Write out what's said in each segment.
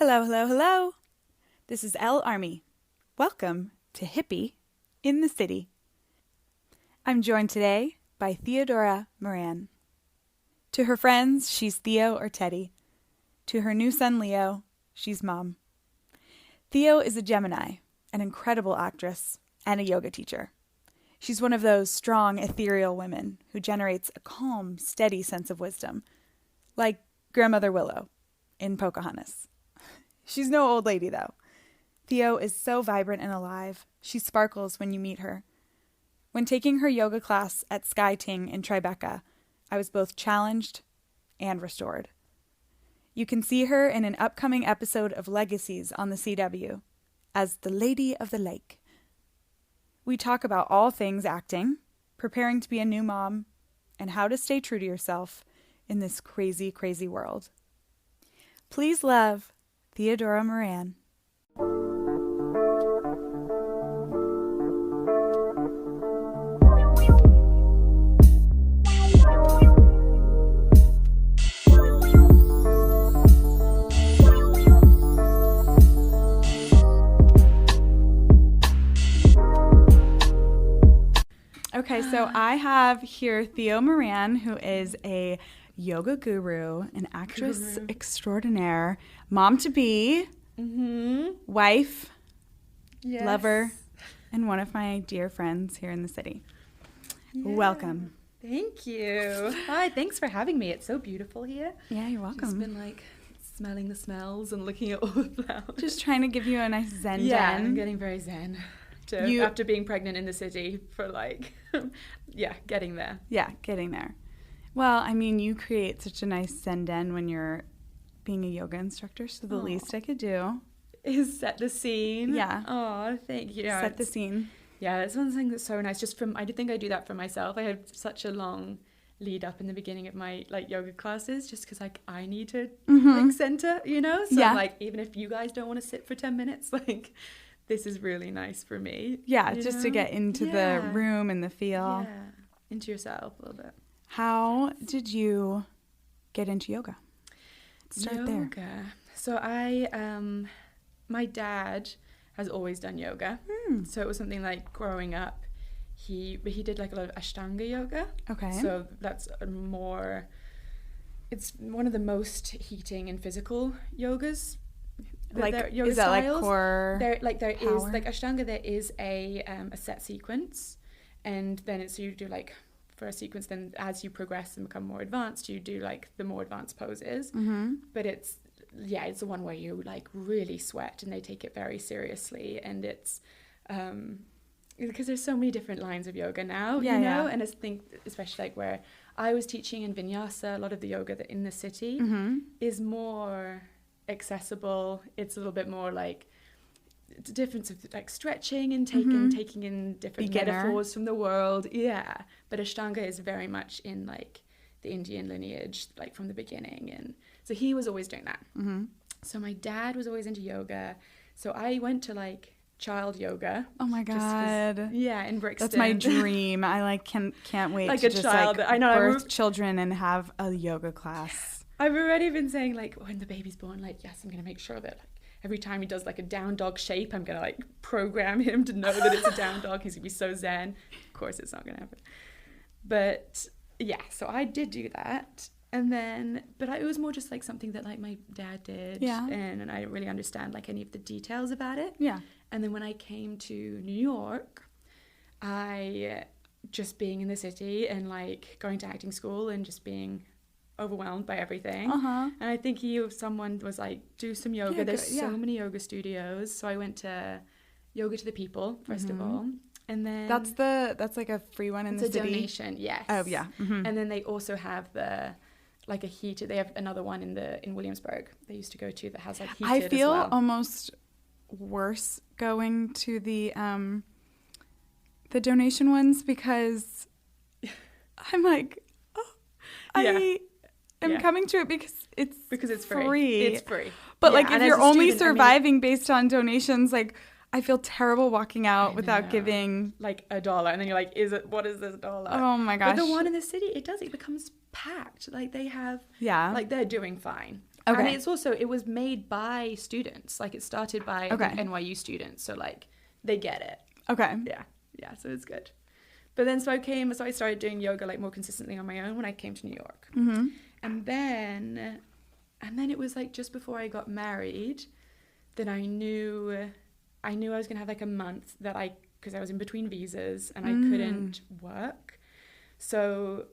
Hello, hello, hello. This is L Army. Welcome to Hippie in the City. I'm joined today by Theodora Miranne. To her friends, she's Theo or Teddy. To her new son, Leo, she's Mom. Theo is a Gemini, an incredible actress, and a yoga teacher. She's one of those strong, ethereal women who generates a calm, steady sense of wisdom, like Grandmother Willow in Pocahontas. She's no old lady, though. Theo is so vibrant and alive. She sparkles when you meet her. When taking her yoga class at SkyTing in TriBeCa, I was both challenged and restored. You can see her in an upcoming episode of Legacies on the CW as the Lady of the Lake. We talk about all things acting, preparing to be a new mom, and how to stay true to yourself in this crazy, crazy world. Please love Theodora Miranne. Okay, so I have here Theo Miranne, who is a yoga guru, an actress extraordinaire, mom-to-be, wife, lover, and one of my dear friends here in the city. Yeah. Welcome. Thank you. Hi, thanks for having me. It's so beautiful here. Yeah, you're welcome. Just been smelling the smells and looking at all the flowers. Just trying to give you a nice zen Yeah, den. I'm getting very zen after being pregnant in the city for getting there. Yeah, getting there. Well, I mean, you create such a nice zen den when you're being a yoga instructor, so the least I could do is set the scene. Yeah. Oh, thank you. Set the scene. Yeah, it's one thing that's so nice. I think I do that for myself. I had such a long lead up in the beginning of my yoga classes just because I need to center, So yeah. Even if you guys don't want to sit for 10 minutes, this is really nice for me. Yeah, just to get into the room and the feel. Yeah, into yourself a little bit. How did you get into yoga? Let's start there. So my dad has always done yoga. So it was something growing up, he did a lot of Ashtanga yoga. Okay. So that's it's one of the most heating and physical yogas. Yoga is that styles. Core there power? Is Ashtanga, there is a set sequence, and then you do for a sequence, then as you progress and become more advanced, you do the more advanced poses. But it's the one where you really sweat and they take it very seriously, and it's because there's so many different lines of yoga now, and I think especially where I was teaching in Vinyasa, a lot of the yoga that in the city is more accessible. It's a little bit more the difference of stretching and taking in different metaphors from the world. Yeah, but Ashtanga is very much in the Indian lineage, from the beginning, and so he was always doing that. So my dad was always into yoga, so I went to child yoga. Oh my god! Yeah, in Brixton. That's my dream. I can't wait to just I know, birth children and have a yoga class. I've already been saying when the baby's born, yes, I'm gonna make sure that every time he does a down dog shape, I'm gonna program him to know that it's a down dog. He's gonna be so zen. Of course, it's not gonna happen. But yeah, so I did do that, and then it was more just something that my dad did, and I didn't really understand any of the details about it. Yeah. And then when I came to New York, I just being in the city and going to acting school and just being overwhelmed by everything. And I think someone was do some yoga. Yeah, there's so many yoga studios. So I went to Yoga to the People first of all, and then that's a free one in the city. It's a donation, yes. Oh yeah. And then they also have a heated. They have another one in Williamsburg. They used to go to that has heated. I feel as well. almost worse going to the donation ones because I'm I'm coming to it because it's free. It's free. But if you're only surviving based on donations, I feel terrible walking out without giving $1, and then you're what is this $1? Oh my gosh. But the one in the city, it becomes packed. They have they're doing fine. And Okay. it was made by students. Like it started by I think, NYU students. So like they get it. Okay. Yeah. So it's good. But then so I started doing yoga like more consistently on my own when I came to New York. Mm-hmm. And then it was like just before I got married that I knew I was going to have like a month because I was in between visas and I couldn't work. So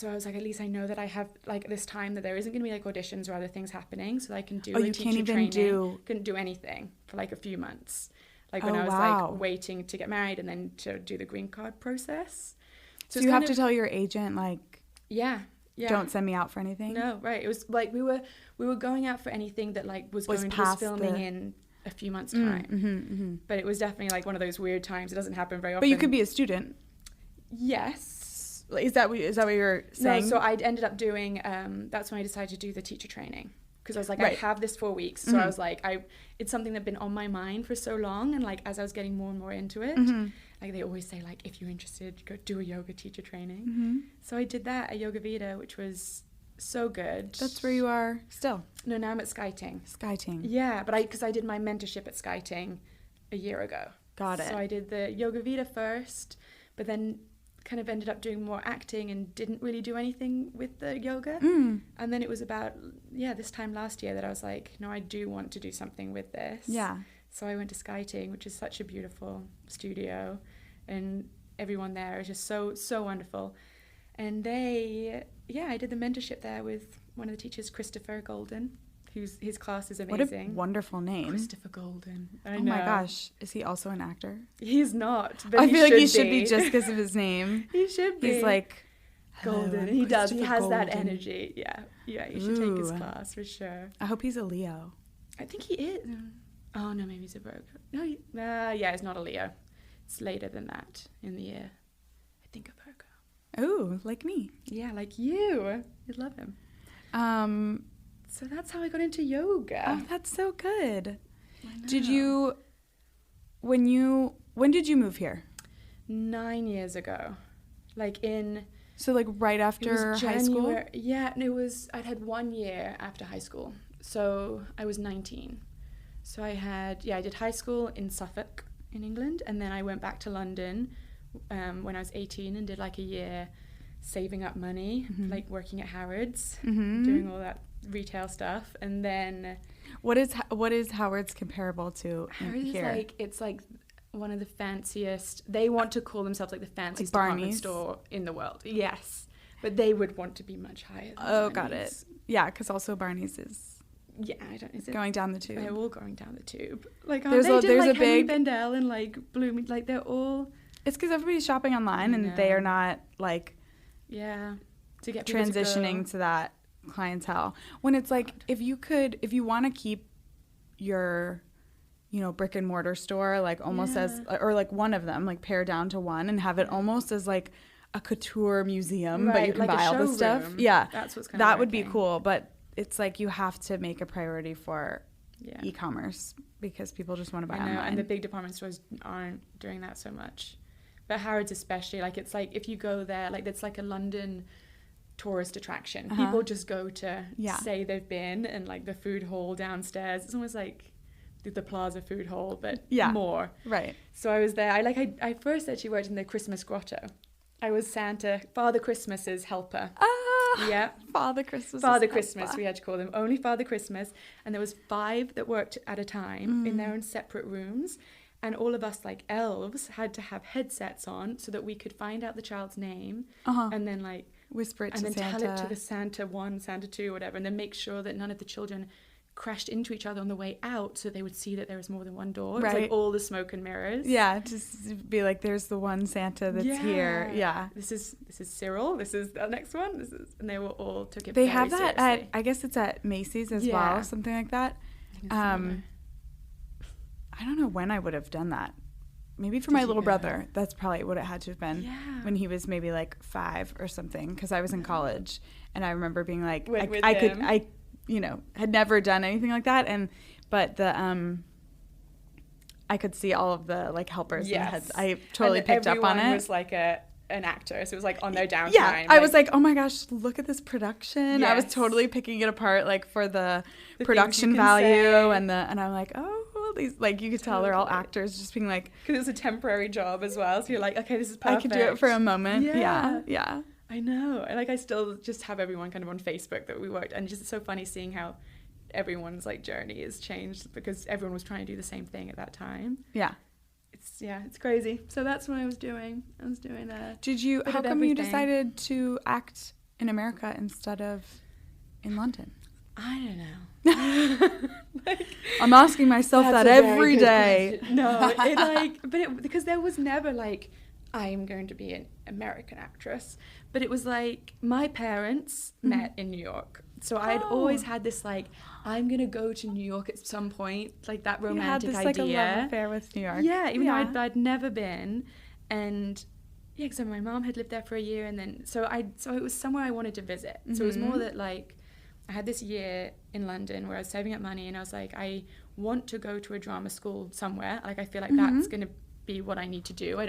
I was like, at least I know that I have like this time that there isn't going to be like auditions or other things happening, so that I can do a teacher training. Couldn't do anything for like a few months. Like when I was like waiting to get married and then to do the green card process. So you have to tell your agent like, yeah. Don't send me out for anything. No, right. It was like we were going out for anything that like was going to be filming in a few months' time. But it was definitely like one of those weird times. It doesn't happen very often. But you could be a student. Yes. Is that what you're saying? No, so I ended up doing, that's when I decided to do the teacher training. Because I was like, I have this 4 weeks. So I was like, it's something that's been on my mind for so long. And like, as I was getting more and more into it, like they always say, like, if you're interested, go do a yoga teacher training. So I did that at Yoga Vida, which was so good. That's where you are still? No, now I'm at SkyTing. SkyTing. Yeah, but because I did my mentorship at SkyTing a year ago. Got it. So I did the Yoga Vida first, but then kind of ended up doing more acting and didn't really do anything with the yoga. And then it was about, this time last year that I was like, no, I do want to do something with this. Yeah. So I went to SkyTing, which is such a beautiful studio, and everyone there is just so, so wonderful. And I did the mentorship there with one of the teachers, Christopher Golden, his class is amazing. What a wonderful name. Christopher Golden. I know. My gosh. Is he also an actor? He's not, but I feel like he should be just because of his name. He should be. He's like Golden. He does. He has that energy. Yeah. Yeah, you should take his class for sure. I hope he's a Leo. I think he is. Oh, no, maybe he's a Virgo. No, he's not a Leo. It's later than that in the year. I think a Virgo. Oh, like me. Yeah, like you. You'd love him. So that's how I got into yoga. Oh, that's so good. Did you, when did you move here? 9 years ago. So like right after high school? Yeah, I'd had 1 year after high school. So I was 19. So I did high school in Suffolk in England, and then I went back to London when I was 18 and did like a year saving up money, like working at Harrods, doing all that retail stuff. And then what is Howard's comparable to Harrods here? is it's like one of the fanciest. They want to call themselves like the fanciest department store in the world. Yes, but they would want to be much higher than Barney's. Got it. Yeah, because also Barney's is going down the tube. They're all going down the tube. Like there's a big Henry Bendel and like Blooming, like they're all. It's because everybody's shopping online and they are not like to get transitioning to that clientele. When it's like if you want to keep your brick and mortar store like almost as or like one of them like pare down to one and have it almost as like a couture museum, but you can buy all the stuff. Yeah, that's what's that would be cool. But it's like you have to make a priority for e-commerce because people just want to buy online. And the big department stores aren't doing that so much. But Harrods especially, like it's like if you go there, like it's like a London tourist attraction. People just go to say they've been, and like the food hall downstairs. It's almost like the Plaza food hall, but more. Right. So I was there. I first actually worked in the Christmas grotto. I was Father Christmas's helper. Yeah. Father Christmas. We had to call them only Father Christmas. And there was 5 that worked at a time in their own separate rooms. And all of us, like elves, had to have headsets on so that we could find out the child's name and then like whisper it to Santa. And then tell it to the Santa 1, Santa 2, whatever. And then make sure that none of the children crashed into each other on the way out so they would see that there was more than one door. Right. It's like all the smoke and mirrors. Yeah, just be like, there's the one Santa that's here. Yeah. This is Cyril. This is the next one. And they all took it They very have that seriously. I guess it's at Macy's as well, something like that. I don't know when I would have done that. Maybe for my little brother. That's probably what it had to have been when he was maybe like 5 or something, because I was in college and I remember being like, I had never done anything like that, but the I could see all of the like helpers and heads. I totally picked up on it. Everyone was like an actor, so it was like on their downtime. Yeah, I was like, oh my gosh, look at this production. Yes. I was totally picking it apart, like for the production value and I'm like, oh, these, like you could tell they're all actors just being like, because it's a temporary job as well, so you're like, okay, this is perfect. I could do it for a moment. Yeah. I know. Like I still just have everyone kind of on Facebook that we worked, and just it's so funny seeing how everyone's like journey has changed because everyone was trying to do the same thing at that time. Yeah. It's crazy. So that's what I was doing. How come you decided to act in America instead of in London? I don't know. I'm asking myself that every day. No, because there was never like, I'm going to be an American actress, but it was like my parents met in New York. So I had always had this like, I'm going to go to New York at some point, like that romantic idea. You had this like a love affair with New York. Yeah, even though I'd never been. And yeah, because my mom had lived there for a year, and then, so it was somewhere I wanted to visit. So it was more that like, I had this year in London where I was saving up money, and I was like, I want to go to a drama school somewhere. Like, I feel like that's going to be what I need to do. I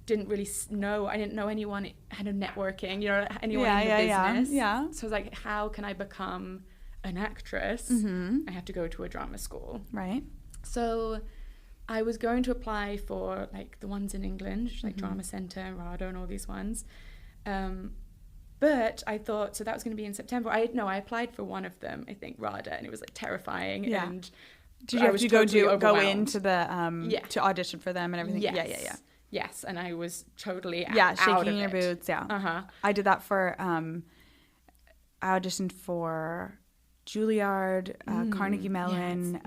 didn't know anyone had a networking, anyone in the business. Yeah. So I was like, how can I become an actress? I have to go to a drama school. Right. So I was going to apply for like the ones in England, like Drama Centre, RADA, and all these ones. But I thought, so that was going to be in September. I applied for one of them, I think RADA, and it was like terrifying. Yeah. And did you have to go into the to audition for them and everything? Yes. Yeah. Yes, and I was totally shaking your boots. Yeah. I did that for. I auditioned for Juilliard, Carnegie Mellon,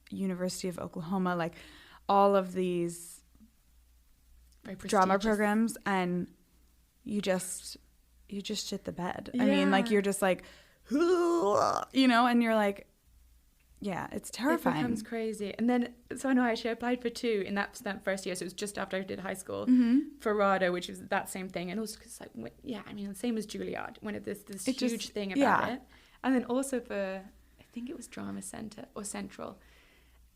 University of Oklahoma, like all of these drama programs, and you just shit the bed. I mean, like you're just like, and you're like. Yeah, it's terrifying. It becomes crazy. And then, so I know I applied for 2 in that first year. So it was just after I did high school for RADA, which was that same thing. And also because, the same as Juilliard, when this huge thing about it. And then also for, I think it was Drama Centre or Central.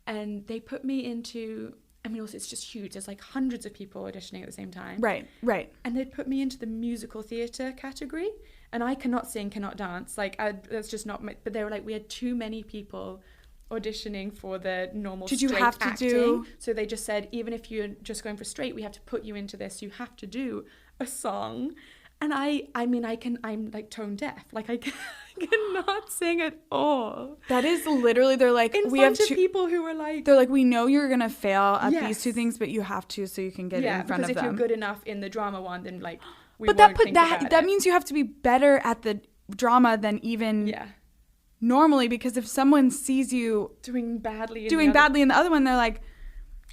And they put me into, also it's just huge. There's like hundreds of people auditioning at the same time. Right. And they put me into the musical theatre category. And I cannot sing, cannot dance. That's just not my, but they were like, we had too many people auditioning for the normal straight acting. Did you have to do? So they just said, even if you're just going for straight, we have to put you into this. You have to do a song. And I'm like tone deaf. Like I cannot sing at all. That is literally, they're like, we have people who are like, they're like, we know you're going to fail at these 2 things, but you have to, so you can get in front of them. Because if you're good enough in the drama one, then like, that means you have to be better at the drama than even normally, because if someone sees you doing badly in the other one, they're like,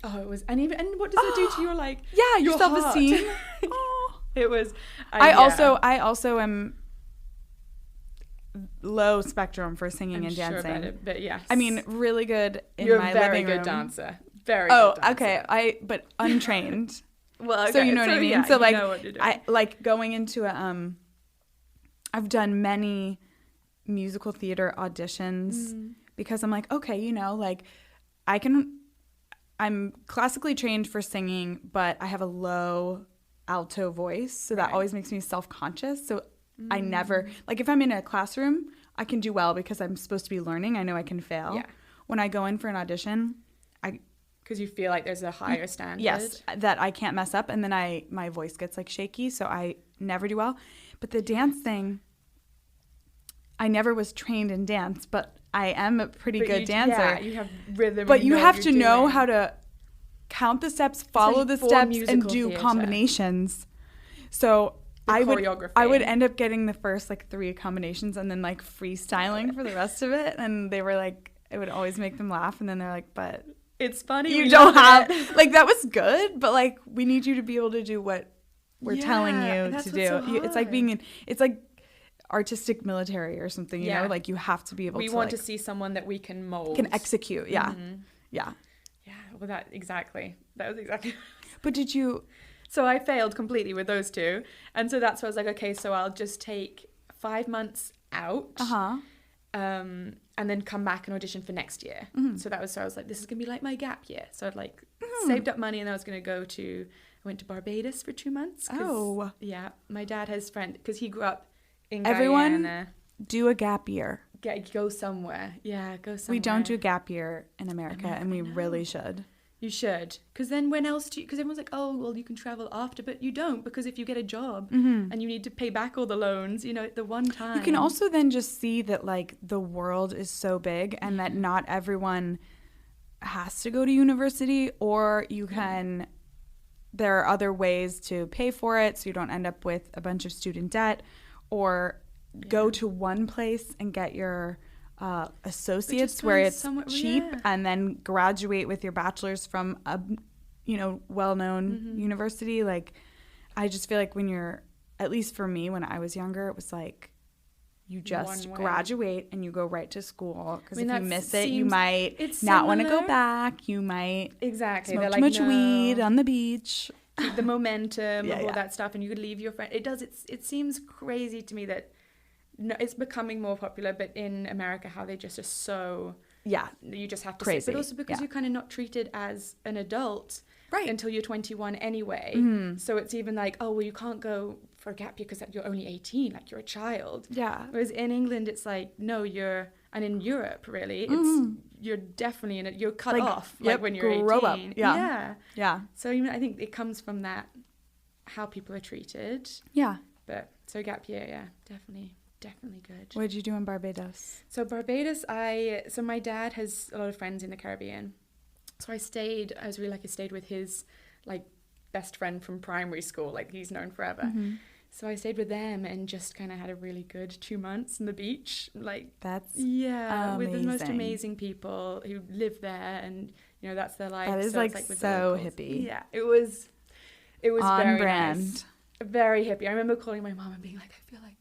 it was, and what does it do to your like your self-esteem? It was. I also am low spectrum for singing and dancing. Sure about it, but yes, really good in You're my living room. You're a very good dancer. Very. Good dancer. Okay. But untrained. Well, okay. So you know what I mean? Yeah, so like, know what you're doing. I like going into I've done many musical theater auditions because I'm like, okay, like I'm classically trained for singing, but I have a low alto voice, so that always makes me self-conscious. So I never, like if I'm in a classroom, I can do well because I'm supposed to be learning. I know I can fail. Yeah. When I go in for an audition, because you feel like there's a higher standard. Yes, that I can't mess up, and then my voice gets like shaky, so I never do well. But the dance thing, I never was trained in dance, but I am a pretty good dancer. Yeah, you have rhythm. But you have to know how to count the steps, follow the steps, and do combinations. So I would end up getting the first like 3 combinations and then like freestyling for the rest of it, and they were like, it would always make them laugh, and then they're like, but it's funny. You don't have like that was good, but like we need you to be able to do what we're telling you to do. So it's like it's like artistic military or something. You know, like you have to be able. We want to see someone that we can mold, can execute. Yeah, yeah. Well, that was exactly. But did you? So I failed completely with those 2, and so that's why I was like, okay, so I'll just take 5 months out. And then come back and audition for next year. So I was like, this is gonna be like my gap year. So I'd like saved up money, and I was gonna go to went to Barbados for 2 months. Oh. Yeah. My dad has friends, because he grew up in Everyone Guyana. do a gap year. Go somewhere. Yeah, go somewhere. We don't do gap year in America, and we really should. You should. Because then when else do you... Because everyone's like, oh, well, you can travel after. But you don't, because if you get a job and you need to pay back all the loans, you know, at the one time... You can also then just see that, like, the world is so big and that not everyone has to go to university, or you can... There are other ways to pay for it so you don't end up with a bunch of student debt, or go to one place and get your... associates where it's cheap, and then graduate with your bachelor's from a well-known university. Like, I just feel like when you're, at least for me when I was younger, it was like you just graduate and you go right to school, because if you miss it, you might not want to go back. You might smoke too much weed on the beach, keep the momentum of all that stuff, and you could leave your friend. It seems crazy to me that no, it's becoming more popular, but in America, how they just are so... Yeah. You just have to crazy. Sit. But also because you're kind of not treated as an adult until you're 21 anyway. So it's even like, oh, well, you can't go for a gap year because you're only 18, like you're a child. Yeah. Whereas in England, it's like, no, and in Europe, really, it's you're definitely you're cut off when you're 18. Grow up. Yeah. So I think it comes from that, how people are treated. Yeah. But so gap year, definitely good. What did you do in Barbados? So Barbados, my dad has a lot of friends in the Caribbean. So I was really lucky. I stayed with his like best friend from primary school, like he's known forever. So I stayed with them and just kind of had a really good 2 months on the beach. Like that's amazing. With the most amazing people who live there, and that's their life. That is like so hippie. Yeah, it was on very brand. Nice. Very hippie. I remember calling my mom and being like, I feel like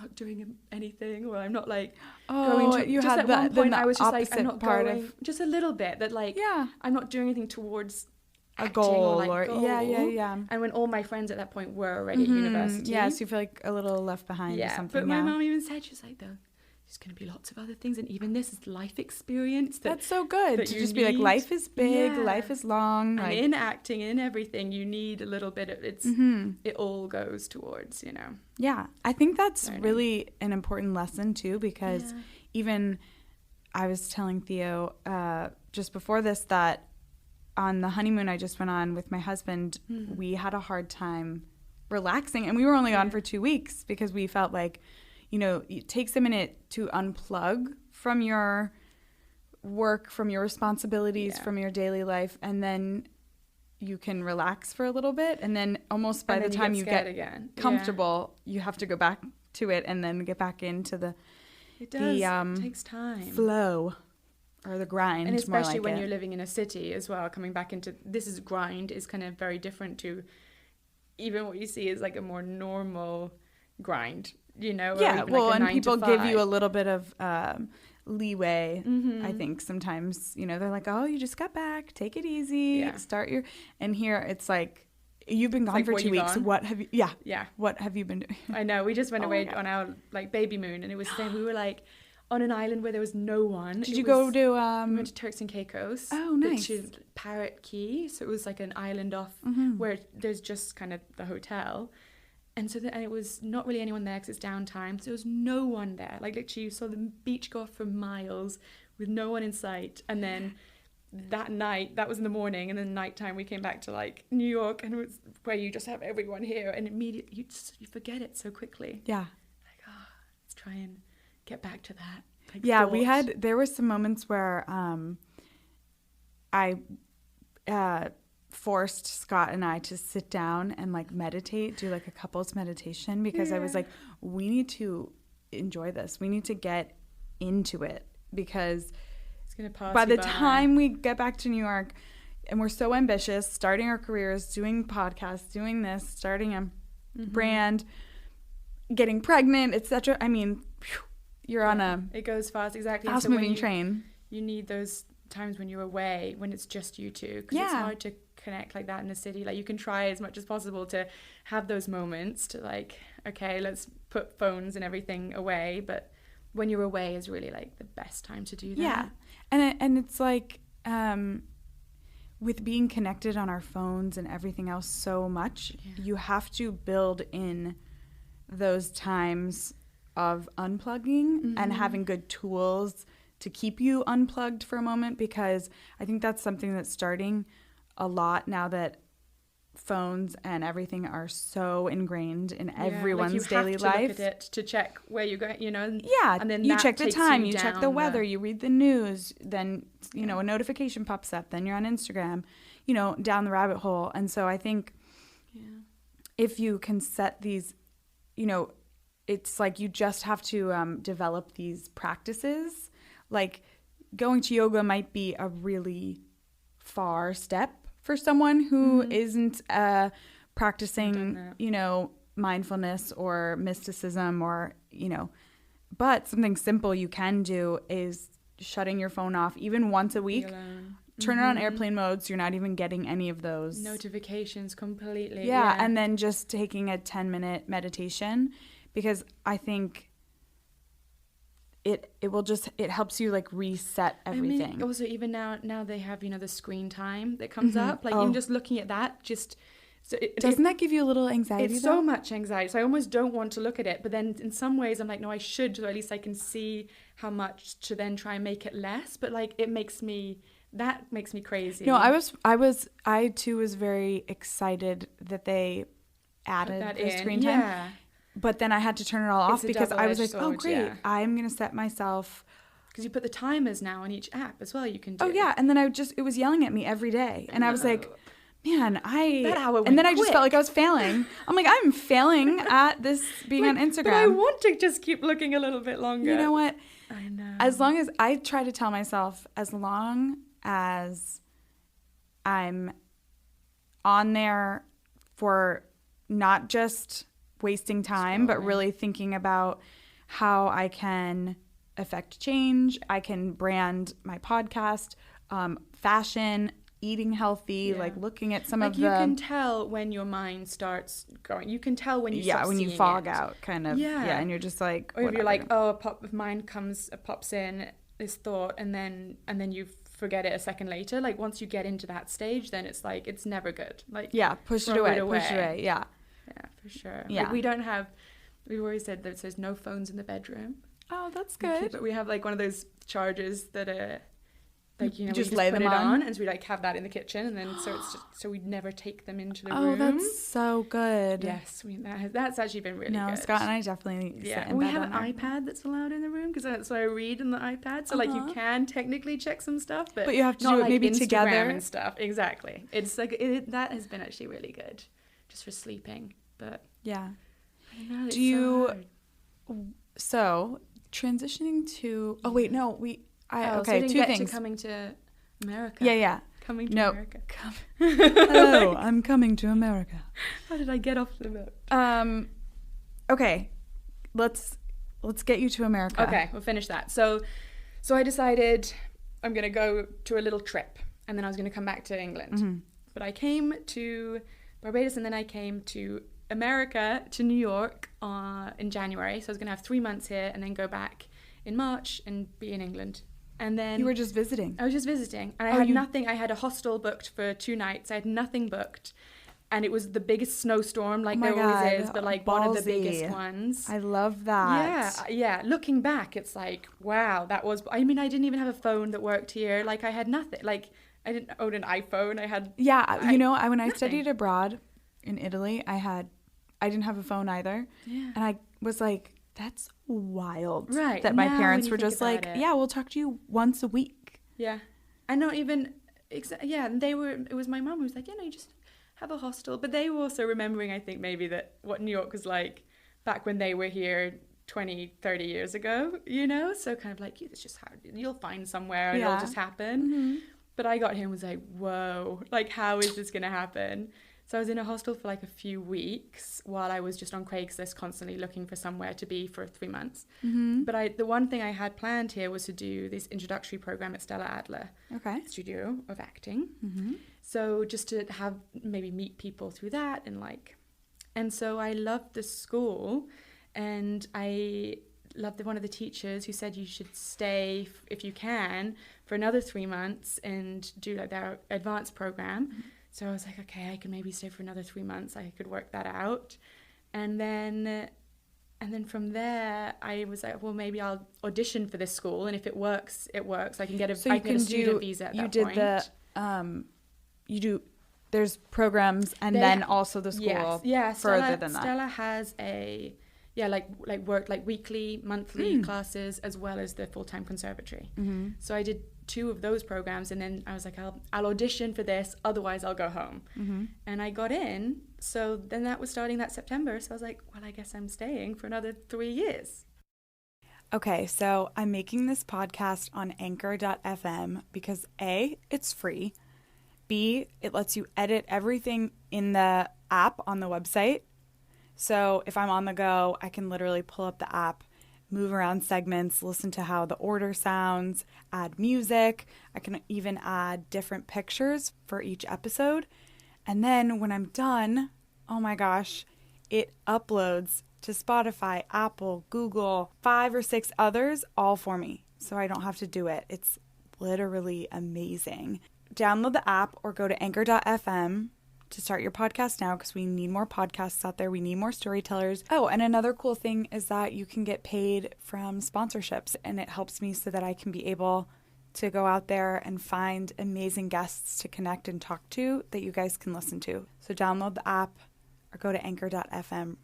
not doing anything, or I'm not like going to, you just had at one point I was just like, I'm not part going of, just a little bit, that like I'm not doing anything towards a goal or goal. Yeah. And when all my friends at that point were already at university, so you feel like a little left behind or something. But my mom even said, she was like, though, there's going to be lots of other things, and even this is life experience. That's so good to just be like, life is big, life is long, and in acting, in everything, you need a little bit of it all goes towards, Yeah, I think that's really an important lesson too, because even I was telling Theo just before this that on the honeymoon I just went on with my husband, we had a hard time relaxing, and we were only on for 2 weeks because we felt like, it takes a minute to unplug from your work, from your responsibilities, from your daily life, and then you can relax for a little bit, and then almost by the time you get comfortable, you have to go back to it and then get back into the it takes time, flow, or the grind, and especially when you're living in a city as well. Coming back into grind is kind of very different to even what you see is like a more normal grind. And people give you a little bit of leeway. I think sometimes they're like, oh, you just got back, take it easy, and here it's like, you've been gone for 2 weeks. What have you what have you been doing? I know, we just went away on our like baby moon, and it was the same. We were like on an island where there was no one. Did you go to we went to Turks and Caicos. Oh, nice. Which is Parrot Key, so it was like an island off where there's just kind of the hotel. And so and it was not really anyone there because it's downtime. So there was no one there. Like literally you saw the beach go off for miles with no one in sight. And then that night, that was in the morning, and then nighttime we came back to like New York, and it was where you just have everyone here, and immediately you forget it so quickly. Yeah. Like, let's try and get back to that. Like, there were some moments where I forced Scott and I to sit down and like meditate, do like a couples meditation, because I was like, we need to enjoy this. We need to get into it, because it's going to pass by the time we get back to New York, and we're so ambitious, starting our careers, doing podcasts, doing this, starting a brand, getting pregnant, etc. I mean, you're on it goes fast, exactly. Fast moving train. You need those times when you're away, when it's just you two, because it's hard to connect like that in a city. Like, you can try as much as possible to have those moments to like, okay, let's put phones and everything away, but when you're away is really like the best time to do that. And it's like with being connected on our phones and everything else so much, you have to build in those times of unplugging and having good tools to keep you unplugged for a moment, because I think that's something that's starting a lot now that phones and everything are so ingrained in everyone's daily life. You have to look at it to check where you're going, and then you check the time, you check the weather, you read the news, then a notification pops up, then you're on Instagram, down the rabbit hole. And so I think if you can set these, it's like you just have to develop these practices. Like going to yoga might be a really far step for someone who isn't practicing, mindfulness or mysticism or, but something simple you can do is shutting your phone off even once a week. Turn it on airplane mode so you're not even getting any of those notifications completely. Yeah, and then just taking a 10-minute meditation, because I think it helps you like reset everything. I mean, also even now they have the screen time that comes up, like even just looking at that, just doesn't that give you a little anxiety? It's so much anxiety, so I almost don't want to look at it, but then in some ways I'm like, no, I should, so at least I can see how much to then try and make it less. But like that makes me crazy. No, I too was very excited that they added the screen time. Yeah. But then I had to turn it all off because I was like, oh, great, I'm going to set myself. Because you put the timers now on each app as well, you can do. Oh, yeah. And then it was yelling at me every day. And I was like, man, that hour went and then I quick. just felt like I was failing. I'm like, I'm failing at this being on Instagram. But I want to just keep looking a little bit longer. You know what? I know. As long as I try to tell myself, as long as I'm on there for not just wasting time, but really thinking about how I can affect change. I can brand my podcast, fashion, eating healthy, like looking at some of the... You can tell when your mind starts going. You can tell when you stop when you seeing fog it. out, kind of. Yeah, and you're just like... Or if you're like, a pop of mind pops in, this thought, and then you forget it a second later. Like once you get into that stage, then it's like, it's never good. Like push it away. Yeah. Yeah, for sure. Yeah. Like we've always said that there's no phones in the bedroom. Oh, that's good. But we have like one of those chargers that like, we just lay them put it on, and so we like have that in the kitchen, and then so we'd never take them into the room. Oh, that's so good. Yes, that's actually been really good. Scott and I definitely sit in we bed have on an iPad that's allowed in the room because that's what I read on the iPad. So like you can technically check some stuff, but you have to not do it like maybe Instagram together and stuff. Exactly. It's like that has been actually really good, just for sleeping. But yeah, I don't know. Do you? So transitioning to. Oh wait, no, okay. Two things. Coming to America. Yeah. Coming to America. Hello, I'm coming to America. How did I get off the boat? Okay, let's get you to America. Okay, we'll finish that. So I decided I'm gonna go to a little trip, and then I was gonna come back to England. But I came to Barbados, and then I came to America, to New York in January. So I was going to have 3 months here and then go back in March and be in England. And then... You were just visiting? I was just visiting. And I had nothing. I had a hostel booked for 2 nights. I had nothing booked. And it was the biggest snowstorm, like there always is, but like one of the biggest ones. I love that. Yeah. Looking back, it's like, wow, that was... I mean, I didn't even have a phone that worked here. Like I had nothing. Like I didn't own an iPhone. I had... Yeah, when I nothing. studied abroad in Italy, I didn't have a phone either. Yeah. And I was like, that's wild. Right. That my parents were just like, we'll talk to you once a week. Yeah. And not even, and it was my mum who was like, you just have a hostel. But they were also remembering, I think, maybe that what New York was like back when they were here 20, 30 years ago, So kind of like, it's just how you'll find somewhere and it'll just happen. Mm-hmm. But I got here and was like, whoa, like, how is this going to happen? So I was in a hostel for like a few weeks while I was just on Craigslist constantly looking for somewhere to be for 3 months. Mm-hmm. But the one thing I had planned here was to do this introductory program at Stella Adler Studio of Acting. Mm-hmm. So just to have maybe meet people through that and so I loved the school, and I loved one of the teachers who said you should stay if you can for another 3 months and do like their advanced program. So I was like, okay, I can maybe stay for another 3 months. I could work that out. And then from there, I was like, well, maybe I'll audition for this school, and if it works, it works. I can get a student visa at that point. There's programs, and then also the school further than that. Stella has work weekly, monthly classes, as well as the full-time conservatory. So I did 2 of those programs, and then I was like, I'll audition for this, otherwise I'll go home. And I got in. So then that was starting that September. So I was like, well, I guess I'm staying for another 3 years. Okay, so I'm making this podcast on anchor.fm because A, it's free. B, it lets you edit everything in the app on the website. So if I'm on the go, I can literally pull up the app, move around segments, listen to how the order sounds, add music. I can even add different pictures for each episode. And then when I'm done, oh my gosh, it uploads to Spotify, Apple, Google, 5 or 6 others, all for me. So I don't have to do it. It's literally amazing. Download the app or go to anchor.fm to start your podcast now, because we need more podcasts out there. We need more storytellers. Oh, and another cool thing is that you can get paid from sponsorships, and it helps me so that I can be able to go out there and find amazing guests to connect and talk to that you guys can listen to. So download the app or go to anchor.fm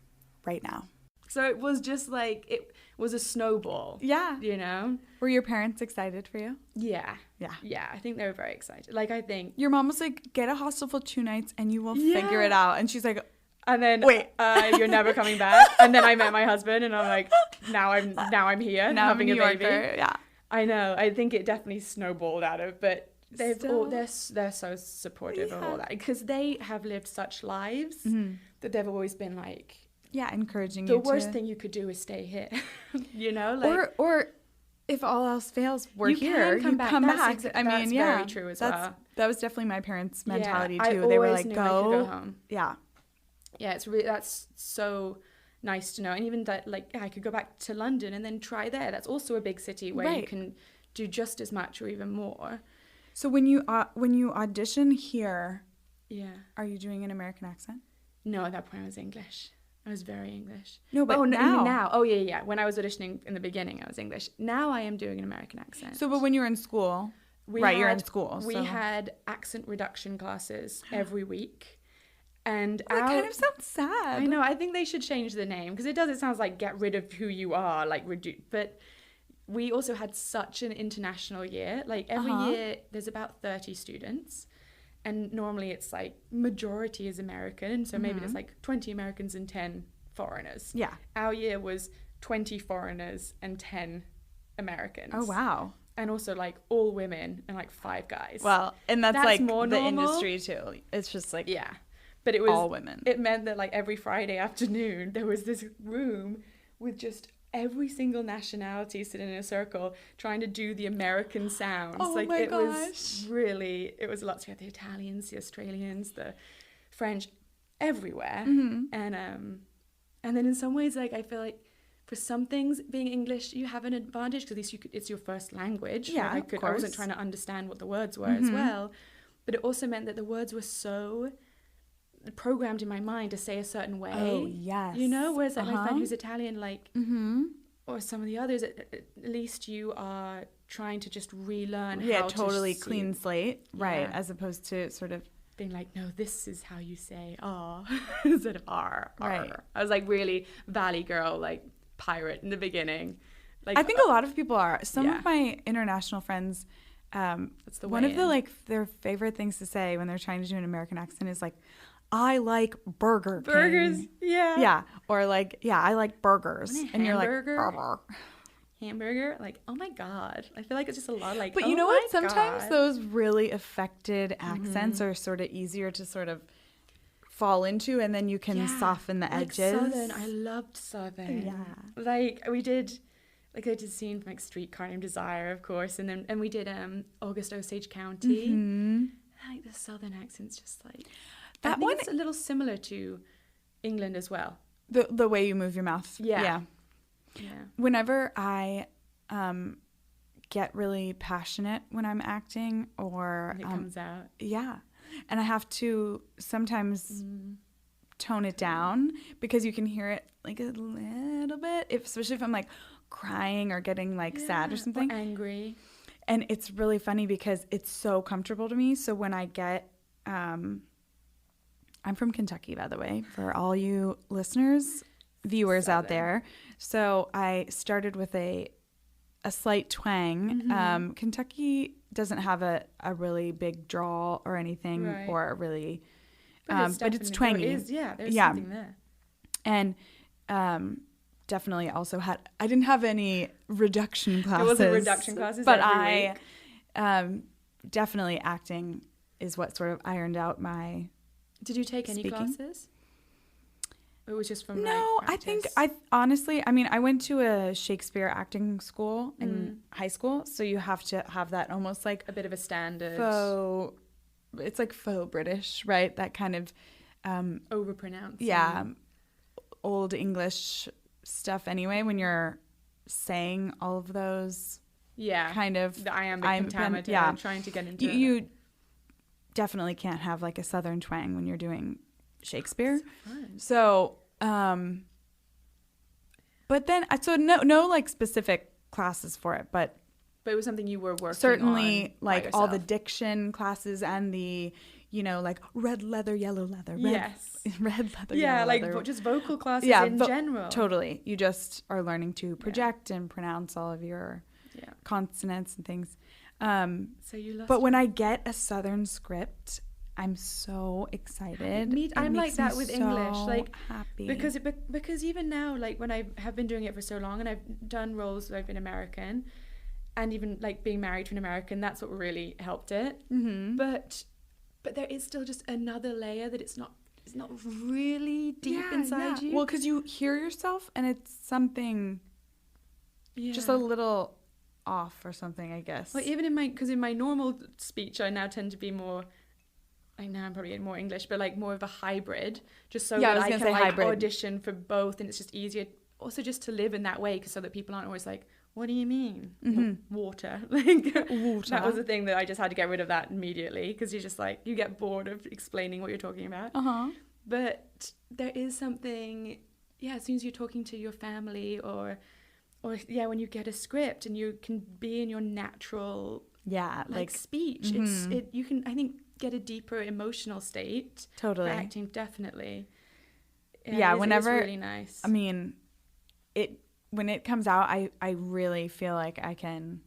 right now. So it was just like, it was a snowball. Yeah. You know? Were your parents excited for you? Yeah. Yeah. Yeah, I think they were very excited. Like, I think... Your mom was like, get a hostel for 2 nights and you will figure it out. And she's like... And then, wait, you're never coming back. And then I met my husband, and I'm like, now I'm here, now having I'm a baby. Yeah. I know. I think it definitely snowballed out of, but they're so supportive of all that, because they have lived such lives that they've always been like, encouraging the you. The worst thing you could do is stay here, you know, like, or if all else fails, we're here. You come back. I mean, that's very true as well. That was definitely my parents' mentality too. They were like, I could go home. Yeah. Yeah, it's really, that's so nice to know. And even that, like, I could go back to London and then try there. That's also a big city where you can do just as much or even more. So when you audition here, are you doing an American accent? No, at that point I was English. I was very English. No, but now. Now. Oh, yeah. When I was auditioning in the beginning, I was English. Now I am doing an American accent. So, but when you were in school, you're in school. We had accent reduction classes every week. And that kind of sounds sad. I know. I think they should change the name, because it sounds like get rid of who you are, like reduce. But we also had such an international year. Like every year, there's about 30 students, and normally it's like majority is American. So maybe there's like 20 Americans and 10 foreigners. Yeah. Our year was 20 foreigners and 10 Americans. Oh wow. And also like all women and like 5 guys. Well, and that's like more the normal. industry too. It's just like But it was all women. It meant that like every Friday afternoon there was this room with just every single nationality sitting in a circle trying to do the American sounds. Oh like my it gosh. was lots. You had the Italians, the Australians, the French, everywhere. And then in some ways, like I feel like for some things being English you have an advantage, because at least it's your first language. Yeah, like I wasn't trying to understand what the words were as well, but it also meant that the words were so programmed in my mind to say a certain way. Oh yes. You know, whereas like my friend who's Italian, like or some of the others, at least you are trying to just relearn how totally to clean slate, right, as opposed to sort of being like, no, this is how you say instead of R. Right. I was like really valley girl, like pirate in the beginning. Like I think a lot of people are. Some of my international friends, that's the one way of the like their favorite things to say when they're trying to do an American accent is like, I like burgers. Yeah. Or like, I like burgers. And you're like, burger. Hamburger. Like, oh my God. I feel like it's just a lot like, but you know what? Sometimes those really affected accents are sort of easier to sort of fall into, and then you can soften the edges. Southern. I loved Southern. Yeah. Like we did, like I did a scene from like Streetcar Named Desire, of course. And we did August Osage County. I like the Southern accent's just like, that one. It's a little similar to England as well. The way you move your mouth. Yeah. Whenever I get really passionate when I'm acting, or it comes out. Yeah. And I have to sometimes tone it down, because you can hear it like a little bit, especially if I'm like crying or getting like sad or something. Or angry. And it's really funny because it's so comfortable to me. So when I get, I'm from Kentucky, by the way, for all you listeners, viewers out there. So I started with a slight twang. Kentucky doesn't have a really big drawl or anything, or a really, but it's twangy. There's something there. And definitely also I didn't have any reduction classes. It wasn't reduction classes, but every week. Definitely acting is what sort of ironed out my. Did you take any speaking. classes? It was just from I think honestly, I mean, I went to a Shakespeare acting school in high school, so you have to have that almost like a bit of a standard it's like faux British, right? That kind of overpronounced, old English stuff anyway, when you're saying all of those kind of the iambic pentameter, trying to get into you definitely can't have like a southern twang when you're doing Shakespeare. So but then no like specific classes for it, but it was something you were working certainly on like all the diction classes and the like red leather, yellow leather, red leather, yellow leather. Like just vocal classes in general. Totally, you just are learning to project and pronounce all of your consonants and things. So you lost. But when I get a southern script, I'm so excited. I'm like that with English, like happy because even now, like when I have been doing it for so long, and I've done roles where I've been American, and even like being married to an American, that's what really helped it. But there is still just another layer that it's not really deep inside you. Well, because you hear yourself, and it's something just a little off or something, I guess. Well, even in my normal speech, I now tend to be more. I'm probably in more English, but like more of a hybrid, just so that I can like audition for both, and it's just easier. Also, just to live in that way, so that people aren't always like, "What do you mean, water?" Like water. That was the thing that I just had to get rid of that immediately, because you're just like you get bored of explaining what you're talking about. But there is something, as soon as you're talking to your family or when you get a script and you can be in your natural like speech, you can, I think, get a deeper emotional state. Totally. For acting, definitely. Whenever it's really nice. I mean, when it comes out, I really feel like I can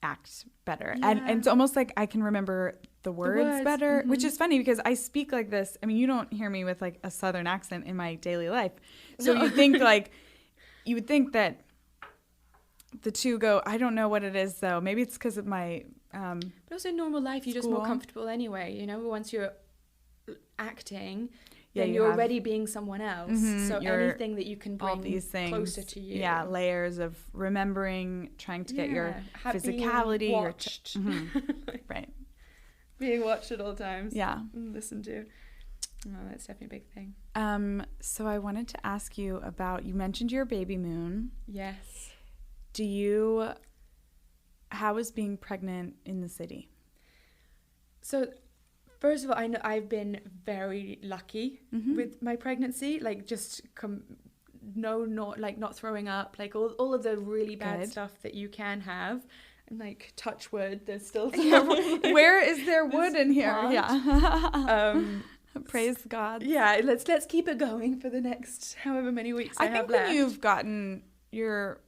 act better, and it's almost like I can remember the words better, which is funny because I speak like this. I mean, you don't hear me with like a southern accent in my daily life, so you think like you would think that the two go. I don't know what it is though. Maybe it's because of my but also in normal life you're just more comfortable anyway, once you're acting, then you're already being someone else. So anything that you can bring all these things closer to you, layers of remembering, trying to get your physicality, being watched. Right, being watched at all times, listened to. That's definitely a big thing. So I wanted to ask you about, you mentioned your baby moon. Yes. How is being pregnant in the city? So first of all, I know I've been very lucky with my pregnancy, like just not throwing up, like all of the really bad stuff that you can have. And like touch wood, there's still where is there wood in here? Plant. Praise God. Yeah, let's keep it going for the next however many weeks I have left. I think when you've gotten your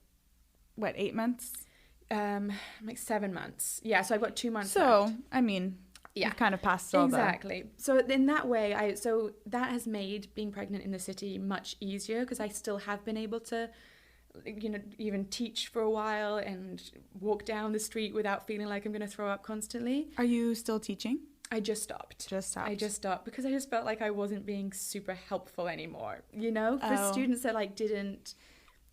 8 months? Like 7 months. Yeah, so I've got 2 months left. So, I mean, you've kind of passed all that. Exactly. So in that way, that has made being pregnant in the city much easier, because I still have been able to, even teach for a while and walk down the street without feeling like I'm going to throw up constantly. Are you still teaching? I just stopped. I just stopped because I just felt like I wasn't being super helpful anymore. For students that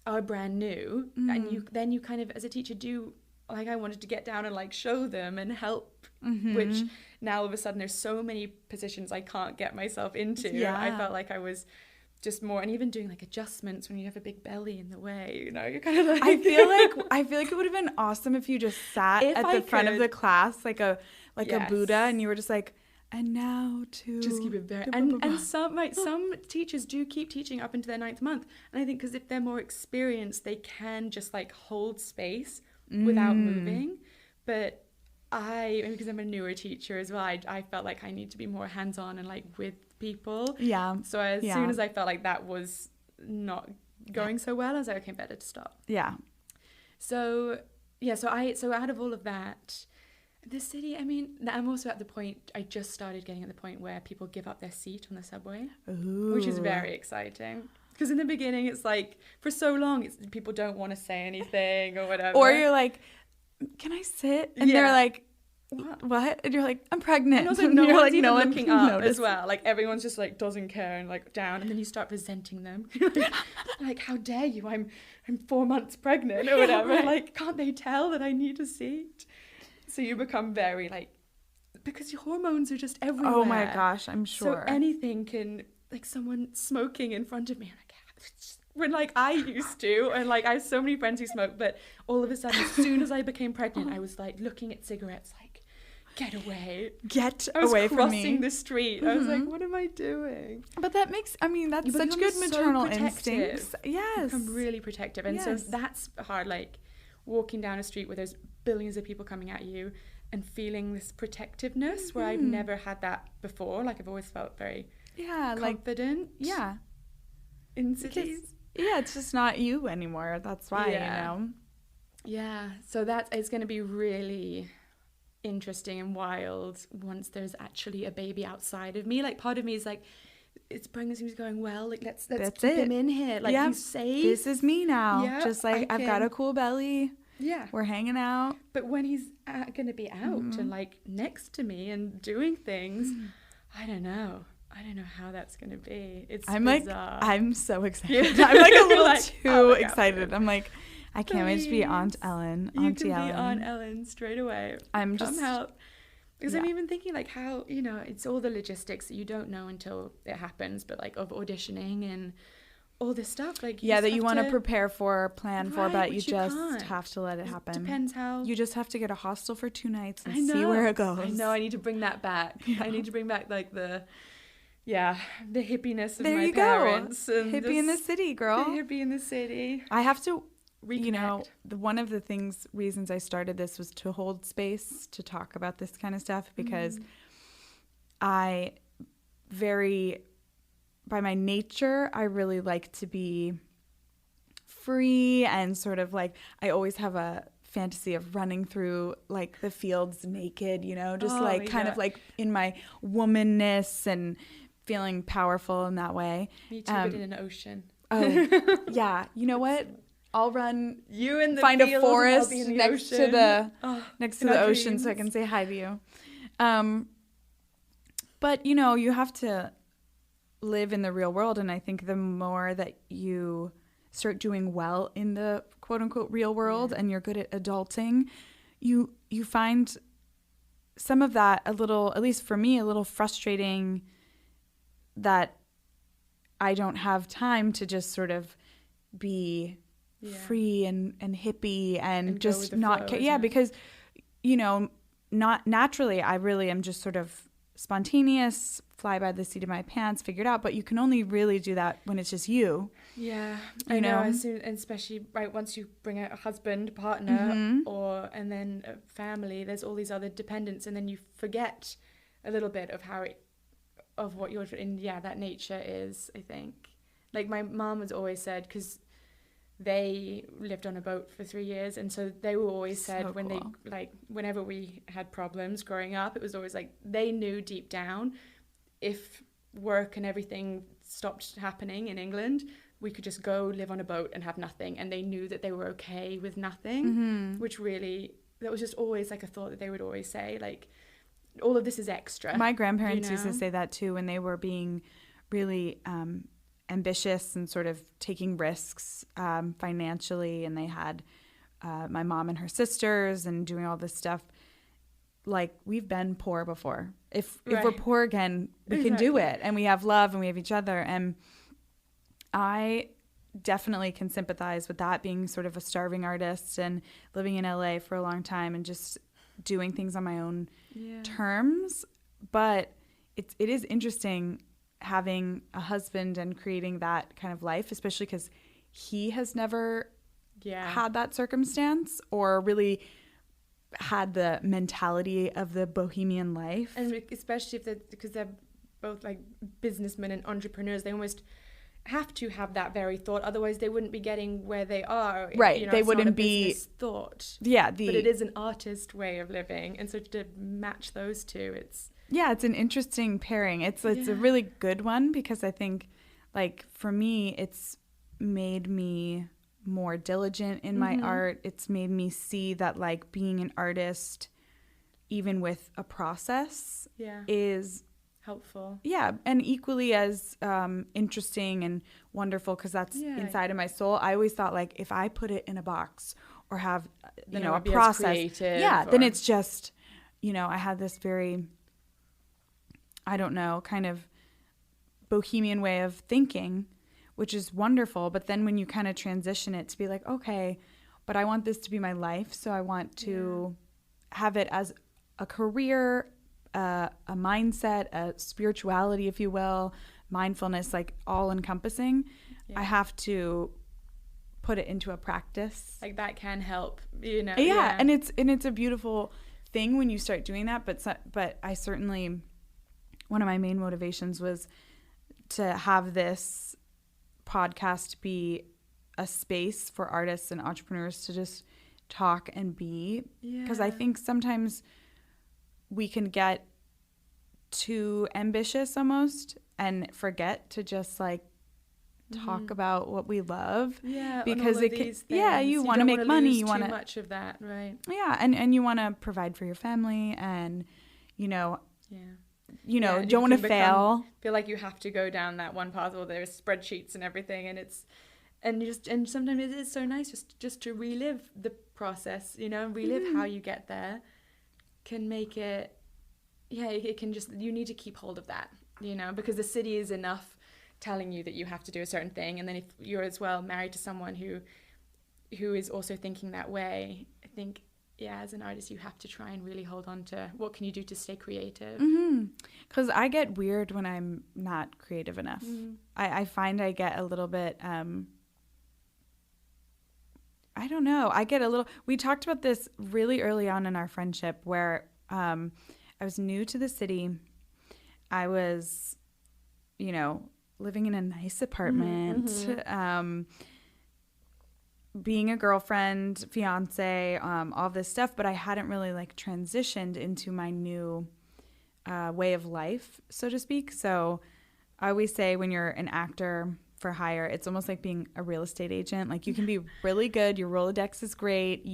are brand new, and you kind of, as a teacher, do, like, I wanted to get down and like show them and help, which now all of a sudden there's so many positions I can't get myself into. I felt like I was just more, and even doing like adjustments when you have a big belly in the way, you know, you're kind of like I feel like it would have been awesome if you just sat at the front of the class like a Buddha, and you were just like, and now to just keep it very and some teachers do keep teaching up into their 9th month, and I think because if they're more experienced, they can just like hold space without moving. But because I'm a newer teacher as well, I felt like I need to be more hands-on and like with people. So as soon as I felt like that was not going so well, I was like, okay, better to stop. So out of all of that, the city, I mean, I'm also at the point, I just started getting at the point where people give up their seat on the subway. Ooh. Which is very exciting. Because in the beginning, it's like, for so long, people don't want to say anything or whatever. Or you're like, can I sit? And they're like, what? And you're like, I'm pregnant. And also no one's even looking up as well. Like everyone's just like doesn't care and like down, and then you start resenting them. Like, how dare you? I'm 4 months pregnant or whatever. Right. Like, can't they tell that I need a seat? So you become very like, because your hormones are just everywhere. Oh my gosh, I'm sure. So anything can, like someone smoking in front of me, like, when like I used to, and like I have so many friends who smoke, but all of a sudden, as soon as I became pregnant, I was like looking at cigarettes like, get away away from me. Crossing the street. I was like, what am I doing? But that makes, I mean, that's such good maternal instincts. Yes. You become really protective. And so that's hard, like walking down a street where there's billions of people coming at you and feeling this protectiveness where I've never had that before. Like I've always felt very confident. In cities. It's just not you anymore. That's why, you know. Yeah. So it's going to be really interesting and wild once there's actually a baby outside of me. Like part of me is like, it's pregnancy's going well, like let's keep him in here, like he's safe, this is me now, just like I've got a cool belly, we're hanging out. But when he's gonna be out and like next to me and doing things, I don't know how that's gonna be. I'm bizarre. Like, I'm so excited. I'm like a little too excited. I'm like, I can't wait to be Aunt Ellen. You can be Aunt Ellen straight away. Come help. Because I'm even thinking like how, you know, it's all the logistics that you don't know until it happens, but like of auditioning and all this stuff. Like that you want to prepare for, plan for, but you just have to let it happen. Depends how. You just have to get a hostel for 2 nights and see where it goes. I know. I need to bring that back. I need to bring back like the hippiness of my parents. And hippie in the city, girl. The hippie in the city. I have to reconnect. You know, one of the reasons I started this was to hold space to talk about this kind of stuff, because by my nature, I really like to be free and sort of like, I always have a fantasy of running through like the fields naked, you know, just kind of like in my womanness and feeling powerful in that way. Me too, but in an ocean. Oh, yeah. You know what? I'll run. You in the find a forest next to the ocean so I can say hi to you. But you know, you have to live in the real world, and I think the more that you start doing well in the quote unquote real world and you're good at adulting, you find some of that a little, at least for me, a little frustrating, that I don't have time to just sort of be free and hippie and just not care. Because, you know, not naturally, I really am just sort of spontaneous, fly by the seat of my pants, figured out. But you can only really do that when it's just you. Yeah, I know. Especially once you bring out a husband, partner, and then a family, there's all these other dependents, and then you forget a little bit of what your that nature is. I think, like my mom has always said, because they lived on a boat for 3 years, and so they were always said when cool. they like whenever we had problems growing up, it was always like they knew deep down if work and everything stopped happening in England, we could just go live on a boat and have nothing, and they knew that they were okay with nothing, which really, that was just always like a thought that they would always say, like all of this is extra. My grandparents used to say that too when they were being really ambitious and sort of taking risks financially, and they had my mom and her sisters and doing all this stuff. Like, we've been poor before. If we're poor again, we can do it, and we have love and we have each other. And I definitely can sympathize with that, being sort of a starving artist and living in LA for a long time and just doing things on my own terms. But it is interesting having a husband and creating that kind of life, especially because he has never had that circumstance or really had the mentality of the bohemian life. And especially because they're both like businessmen and entrepreneurs, they almost have to have that very thought, otherwise they wouldn't be getting where they are, right? You know, they wouldn't be thought, but it is an artist way of living, and so to match those two, it's an interesting pairing. It's a really good one, because I think, like, for me, it's made me more diligent in my art. It's made me see that, like, being an artist, even with a process, is helpful. Yeah, and equally as interesting and wonderful, because that's inside of my soul. I always thought, like, if I put it in a box or have, a process, then it's just, I had this very, I don't know, kind of bohemian way of thinking, which is wonderful. But then when you kind of transition it to be like, okay, but I want this to be my life, so I want to have it as a career, a mindset, a spirituality, if you will, mindfulness, like all encompassing. I have to put it into a practice. Like that can help, and it's a beautiful thing when you start doing that. But I certainly, one of my main motivations was to have this podcast be a space for artists and entrepreneurs to just talk and be, because I think sometimes we can get too ambitious almost and forget to just like talk about what we love, because it can, you want to make money, you want too much of that, right? And you want to provide for your family, and you don't want to feel like you have to go down that one path, or there's spreadsheets and everything, and sometimes it is so nice just to relive the process, relive how you get there, can make it it can just, you need to keep hold of that, because the city is enough telling you that you have to do a certain thing, and then if you're as well married to someone who is also thinking that way, I think as an artist you have to try and really hold on to what can you do to stay creative. Because I get weird when I'm not creative enough. I find I get a little bit I don't know, we talked about this really early on in our friendship, where I was new to the city. I was living in a nice apartment, being a girlfriend, fiance, all this stuff, but I hadn't really like transitioned into my new way of life, so to speak. So I always say, when you're an actor for hire, it's almost like being a real estate agent. Like, you can be really good, your Rolodex is great,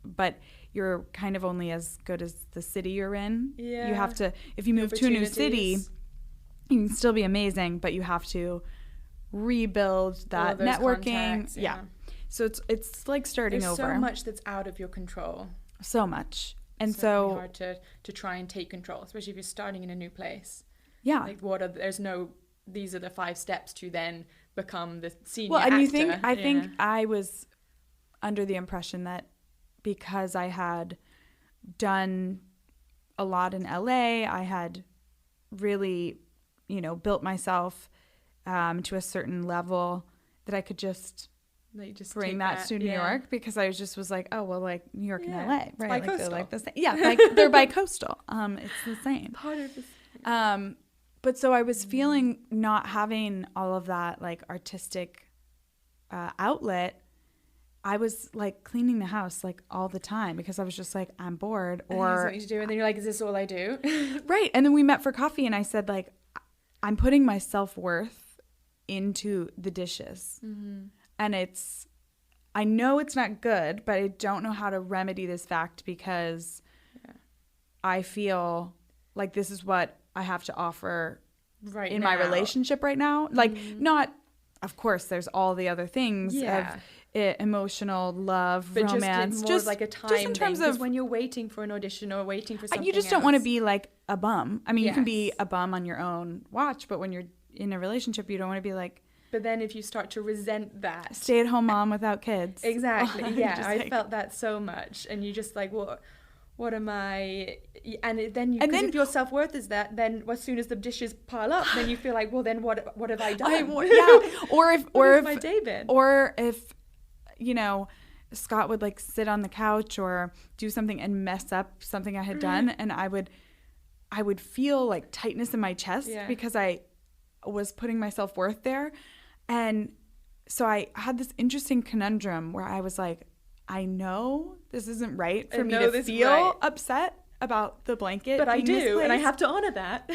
but you're kind of only as good as the city you're in. You have to, if you move to a new city, you can still be amazing, but you have to rebuild that networking. So it's like starting over. There's so much that's out of your control. So much. And so hard to try and take control, especially if you're starting in a new place. Like, these are the 5 steps to then become the senior actor. I think I was under the impression that because I had done a lot in LA, I had really, built myself to a certain level, that I could just bring that to New York, because I was like, oh, well, like New York and LA, right? Like, they're like the same. Yeah, they're bi-coastal. It's the same. Part of the same. But so I was feeling, not having all of that like artistic outlet, I was like cleaning the house like all the time, because I was just like, I'm bored. Or what you do, and then you're like, is this all I do? Right. And then we met for coffee, and I said, like, I'm putting my self-worth into the dishes. And I know it's not good, but I don't know how to remedy this fact, because I feel like this is what I have to offer in my relationship right now. Like, not, of course, there's all the other things of emotional love, but romance, just like a time just in terms of when you're waiting for an audition or waiting for something you just don't want to be like a bum. I mean, you can be a bum on your own watch, but when you're in a relationship, you don't want to be like, But then if you start to resent that, stay-at-home mom without kids. Exactly. Yeah, I like, felt that so much, and you just like, what am I? And then if your self-worth is that, then as soon as the dishes pile up, then you feel like, well, then what have I done? Or if my day been? Or if, you know, Scott would like sit on the couch or do something and mess up something I had done, and I would feel like tightness in my chest because I was putting my self-worth there. And so I had this interesting conundrum where I was like, I know this isn't right for me to feel upset about the blanket, but I do, misplaced. And I have to honor that.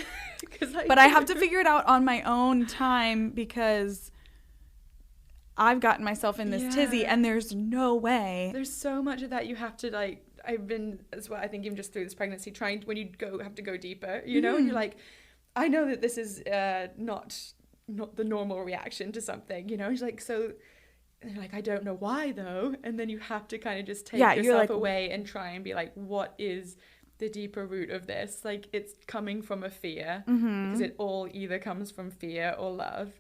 I have to figure it out on my own time, because I've gotten myself in this tizzy, and there's no way. There's so much of that you have to like. I've been as well. I think even just through this pregnancy, trying when you have to go deeper, you know, and you're like, I know that this is not the normal reaction to something, you know. It's like, so and you're like, I don't know why though, and then you have to kind of just take yourself away and try and be like, what is the deeper root of this? Like, it's coming from a fear, because it all either comes from fear or love,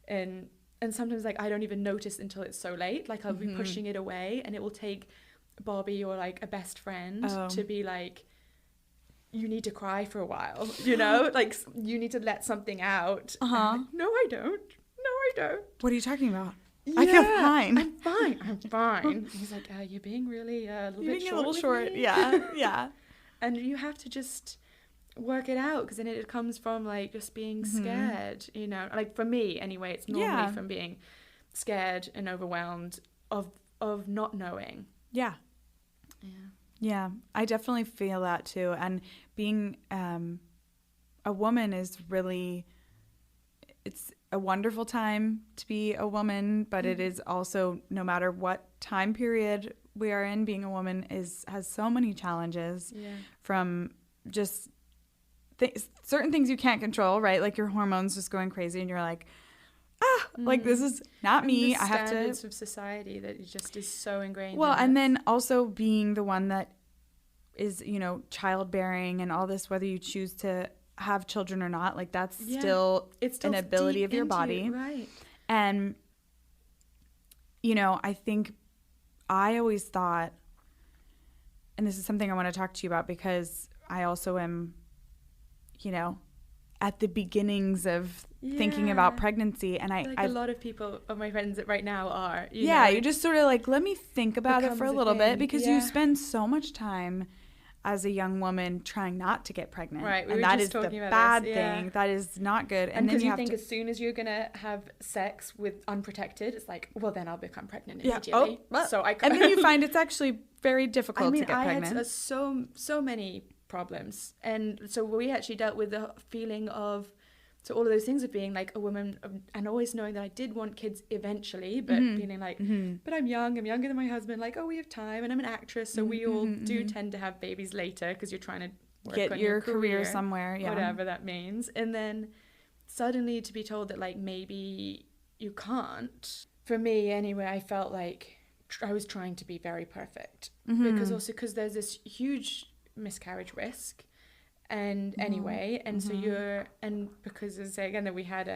and sometimes like I don't even notice until it's so late. Like I'll be pushing it away, and it will take Bobby or like a best friend to be like, you need to cry for a while, you know, like you need to let something out. Like, no I don't. What are you talking about? I feel fine. I'm fine. He's like, you're being really a little short. Yeah. And you have to just work it out, because then it comes from like just being scared, you know, like for me anyway, it's normally from being scared and overwhelmed of not knowing. Yeah, I definitely feel that too. And being a woman is really, it's a wonderful time to be a woman, but it is also, no matter what time period we are in, being a woman has so many challenges, from just certain things you can't control, right? Like your hormones just going crazy, and you're like, like this is not me. I have to. Standards of society that just is so ingrained. Well, and then also being the one that is, you know, childbearing and all this, whether you choose to have children or not, like that's still an ability of your body, right? And you know, I think I always thought, and this is something I want to talk to you about, because I also am, you know, at the beginnings of thinking about pregnancy, and a lot of people of my friends that right now are, you know, you're just sort of like, let me think about it for a little bit, because you spend so much time as a young woman trying not to get pregnant, right? And that is the bad thing. That is not good. And then you think as soon as you're gonna have sex with unprotected, it's like, well, then I'll become pregnant immediately. So and then you find it's actually very difficult to get pregnant. I had so many problems, and so we actually dealt with the feeling of, so all of those things of being like a woman, and always knowing that I did want kids eventually, but feeling like, but I'm younger than my husband, like, oh, we have time, and I'm an actress, so we all do tend to have babies later, because you're trying to work on your career somewhere, whatever that means. And then suddenly to be told that like maybe you can't, for me anyway, I felt like I was trying to be very perfect, because there's this huge miscarriage risk, and anyway, and so and because, as I say again, that we had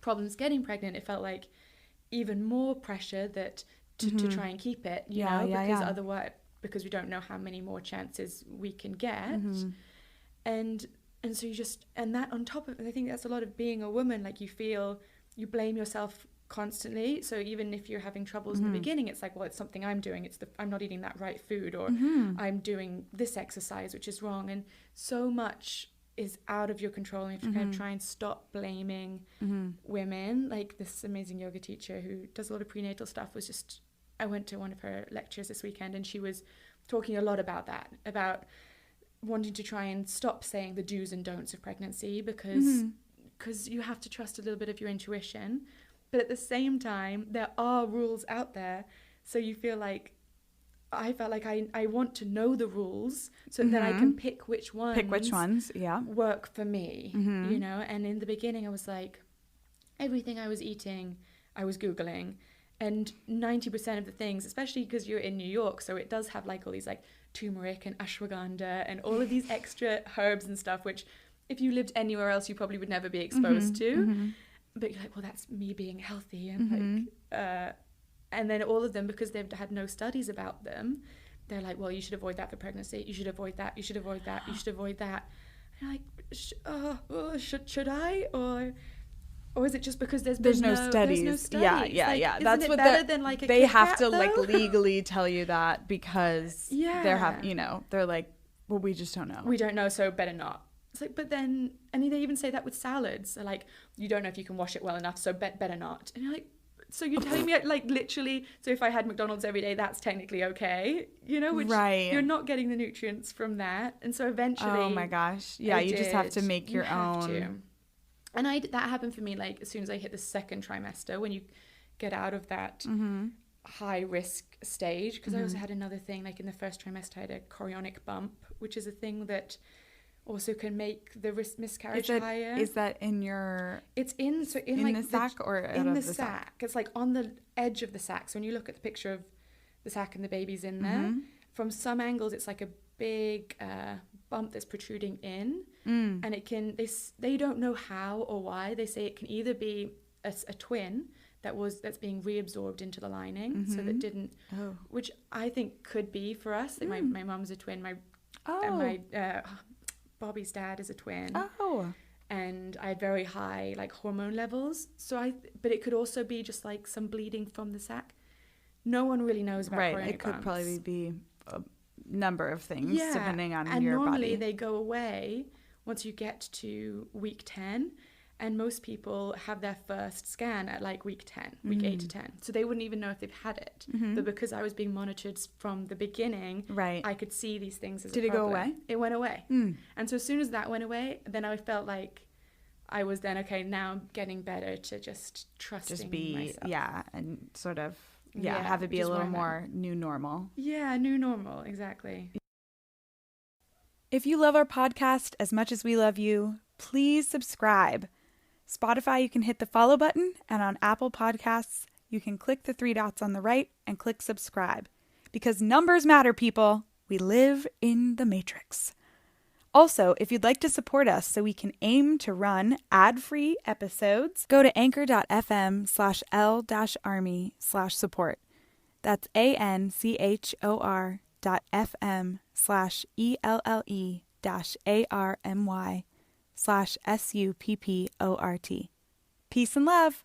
problems getting pregnant, it felt like even more pressure that to try and keep it, you know, because otherwise, because we don't know how many more chances we can get, and so you just, and that on top of, I think that's a lot of being a woman, like you blame yourself constantly. So even if you're having troubles in the beginning, it's like, well, it's something I'm doing, I'm not eating that right food, or I'm doing this exercise which is wrong, and so much is out of your control, and you have to kind of try and stop blaming women. Like this amazing yoga teacher who does a lot of prenatal stuff I went to one of her lectures this weekend, and she was talking a lot about that, about wanting to try and stop saying the do's and don'ts of pregnancy, because you have to trust a little bit of your intuition. But at the same time, there are rules out there. So you feel like, I felt like I want to know the rules so that I can pick which ones work for me, you know? And in the beginning, I was like, everything I was eating, I was Googling. And 90% of the things, especially because you're in New York, so it does have like all these like turmeric and ashwagandha and all of these extra herbs and stuff, which if you lived anywhere else, you probably would never be exposed to. but you're like, well, that's me being healthy. And and then all of them, because they've had no studies about them, they're like, well, you should avoid that for pregnancy. You should avoid that. You should avoid that. You should avoid that. And you're like, should I? Or is it just because there's no studies? There's no studies. Yeah. That's what better than like a they Kit have Kat, to though? like legally tell you that because they're like, well, we just don't know. We don't know, so better not. It's like, but then, and they even say that with salads. They're like, you don't know if you can wash it well enough, so better not. And you're like, so you're telling me, like, literally, so if I had McDonald's every day, that's technically okay, which you're not getting the nutrients from that. And so eventually, oh my gosh, yeah, you just have to make your own. And that happened for me, like, as soon as I hit the second trimester, when you get out of that high risk stage, because I also had another thing, like in the first trimester, I had a chorionic bump, which is a thing that also can make the risk miscarriage higher. Is that in your? It's in like the sac or out in of the sac? sac. It's like on the edge of the sac. So when you look at the picture of the sac and the baby's in there, from some angles it's like a big bump that's protruding in, and it can. They don't know how or why. They say it can either be a twin that's being reabsorbed into the lining, so that didn't, which I think could be for us. Like my mum's a twin. And my Bobby's dad is a twin. And I had very high like hormone levels. But it could also be just like some bleeding from the sac. No one really knows about chorionic It could bumps. probably be a number of things depending on and your body. normally they go away once you get to week 10. And most people have their first scan at like week 10, week 8 to 10. So they wouldn't even know if they've had it. But because I was being monitored from the beginning, I could see these things as a problem. Did it go away? It went away. And so as soon as that went away, then I felt like I was then, okay, now I'm getting better to just trusting myself. And sort of, have it be a little more new normal. Yeah, new normal, exactly. If you love our podcast as much as we love you, please subscribe. Spotify, you can hit the follow button, and on Apple Podcasts, you can click the 3 dots on the right and click subscribe. Because numbers matter, people. We live in the Matrix. Also, if you'd like to support us so we can aim to run ad-free episodes, go to anchor.fm/L-army/support. That's anchor.fm/ELLE-ARMY/SUPPORT. Peace and love.